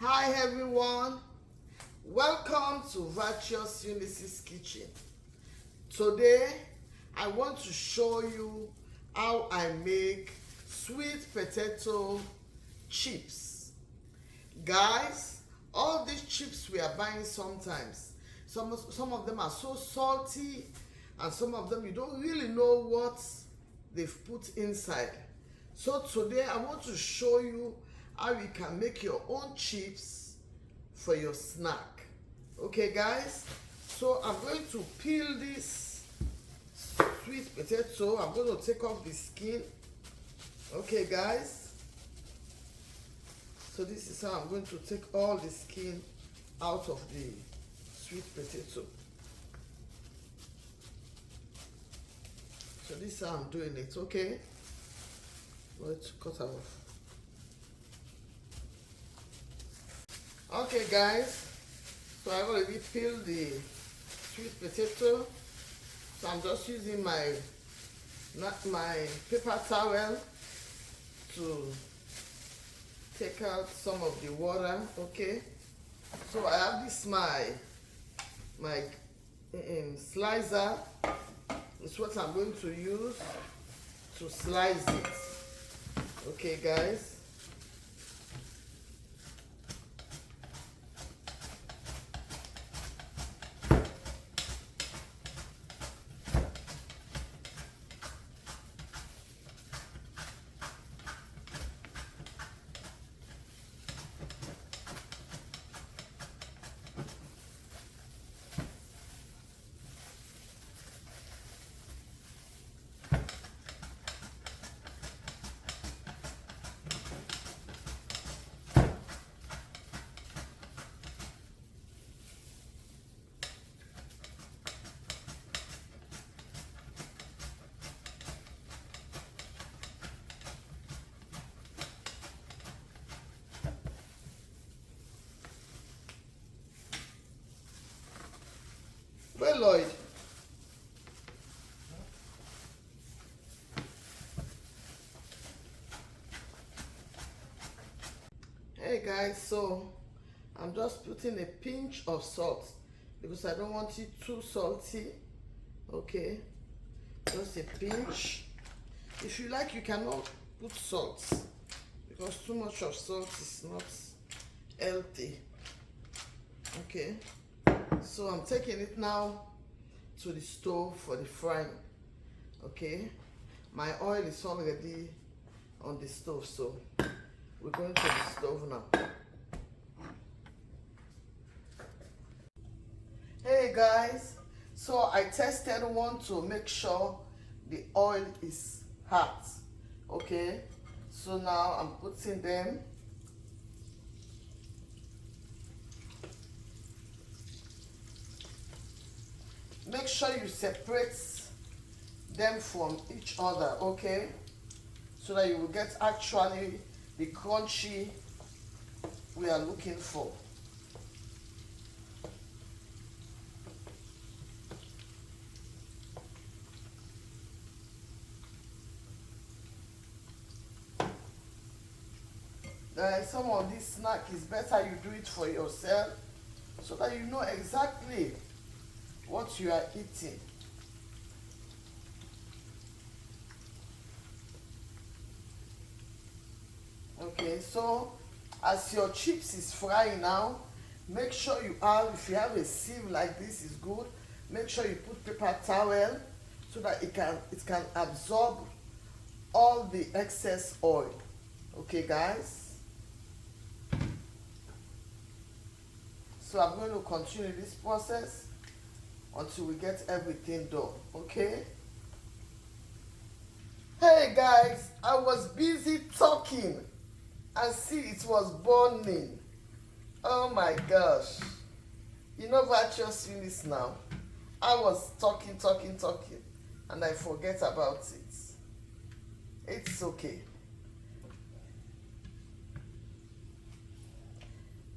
Hi everyone, welcome to Virtuous Eunice's kitchen. Today I want to show you how I make sweet potato chips. Guys, all these chips we are buying sometimes, some of them are so salty and some of them you don't really know what they've put inside. So today I want to show you how you can make your own chips for your snack. Okay guys, so I'm going to peel this sweet potato. I'm going to take off the skin. Okay guys, so this is how I'm going to take all the skin out of the sweet potato. So this is how I'm doing it. Okay, let's cut off. Okay guys, so I've already peeled the sweet potato, so I'm just using my paper towel to take out some of the water. Okay, so I have this my slicer. It's what I'm going to use to slice it. Okay guys, well Lloyd, hey guys, so I'm just putting a pinch of salt because I don't want it too salty. Okay, just a pinch. If you like, you cannot put salt because too much of salt is not healthy. Okay, so I'm taking it now to the stove for the frying. Okay, my oil is already on the stove, so we're going to the stove now. Hey guys, so I tested one to make sure the oil is hot. Okay, so now I'm putting them. Make sure you separate them from each other, okay, so that you will get actually the crunchy we are looking for. Some of this snack is better you do it for yourself so that you know exactly what you are eating. Okay, so as your chips is frying now, make sure you have, if you have a sieve like this, is good. Make sure you put paper towel so that it can absorb all the excess oil. Okay guys, so I'm going to continue this process until we get everything done. Okay, hey guys, I was busy talking and see it was burning. Oh my gosh, you know Virtuous Eunice now. I was talking and I forget about it. It's okay.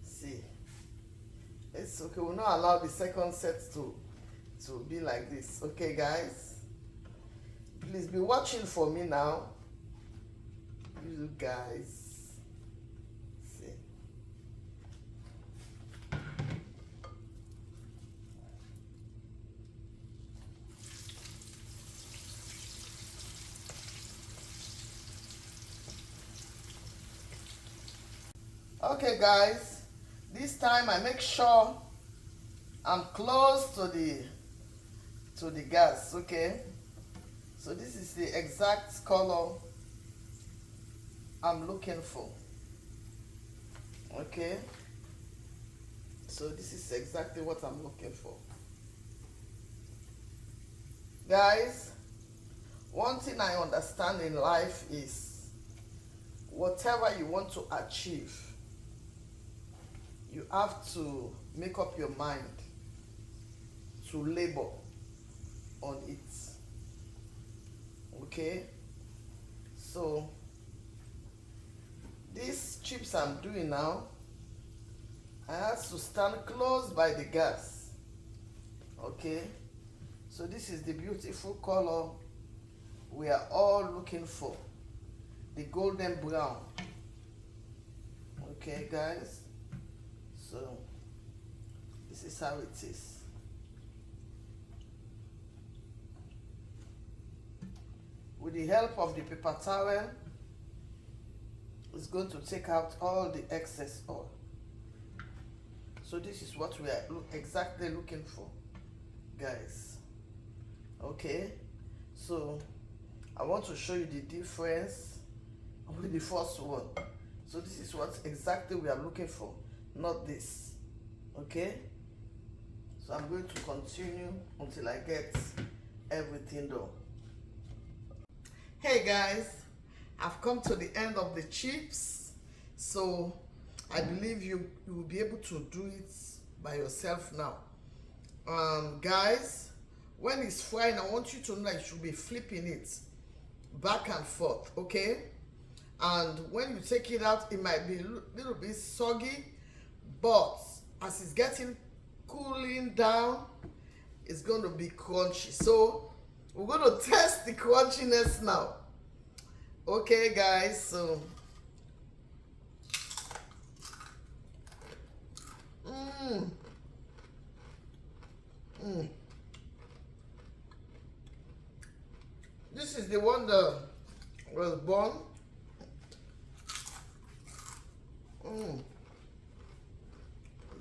See, it's okay. We'll not allow the second set to be like this. Okay guys, please be watching for me now. You guys, see, Okay guys, this time I make sure I'm close to the gas. Okay, so this is the exact color I'm looking for. Okay, so this is exactly what I'm looking for. Guys, one thing I understand in life is whatever you want to achieve, you have to make up your mind to labor on it. Okay, so these chips I'm doing now, I have to stand close by the gas. Okay, so this is the beautiful color we are all looking for, the golden brown. Okay guys, so this is how it is. With the help of the paper towel, it's going to take out all the excess oil. So this is what we are exactly looking for, guys. Okay, so I want to show you the difference with the first one. So this is what exactly we are looking for, not this. Okay, so I'm going to continue until I get everything done. Hey guys, I've come to the end of the chips, so I believe you will be able to do it by yourself now. Guys, when it's frying, I want you to know that you should be flipping it back and forth. Okay, and when you take it out, it might be a little bit soggy, but as it's getting cooling down, it's going to be crunchy. So we're going to test the crunchiness now. Okay guys, so this is the one that was born.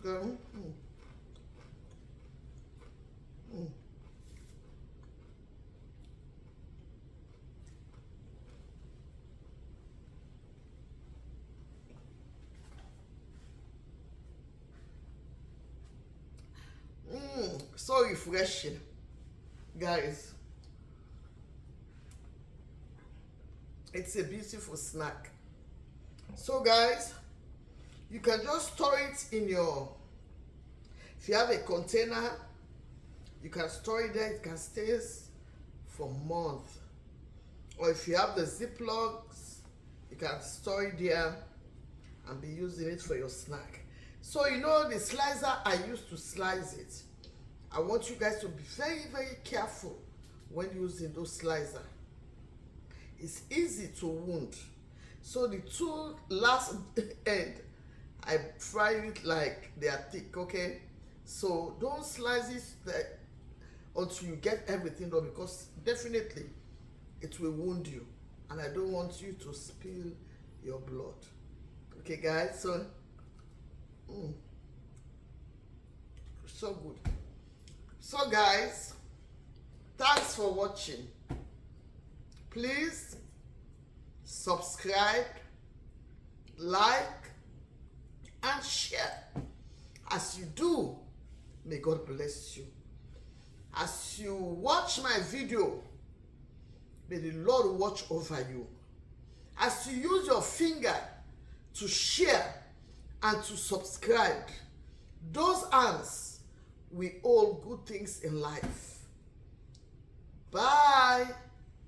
Okay. So refreshing, guys. It's a beautiful snack. So guys, you can just store it in your, if you have a container, you can store it there. It can stay for months. Or if you have the Ziplocs, you can store it there and be using it for your snack. So you know the slicer I used to slice it. I want you guys to be very, very careful when using those slicers. It's easy to wound. So the two last end, I fry it like they are thick, okay? So don't slice it until you get everything done, because definitely it will wound you. And I don't want you to spill your blood. Okay guys, so so good. So guys, thanks for watching. Please subscribe, like, and share. As you do, may God bless you. As you watch my video, may the Lord watch over you. As you use your finger to share and to subscribe, those hands will hold good things in life. Bye.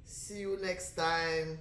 See you next time.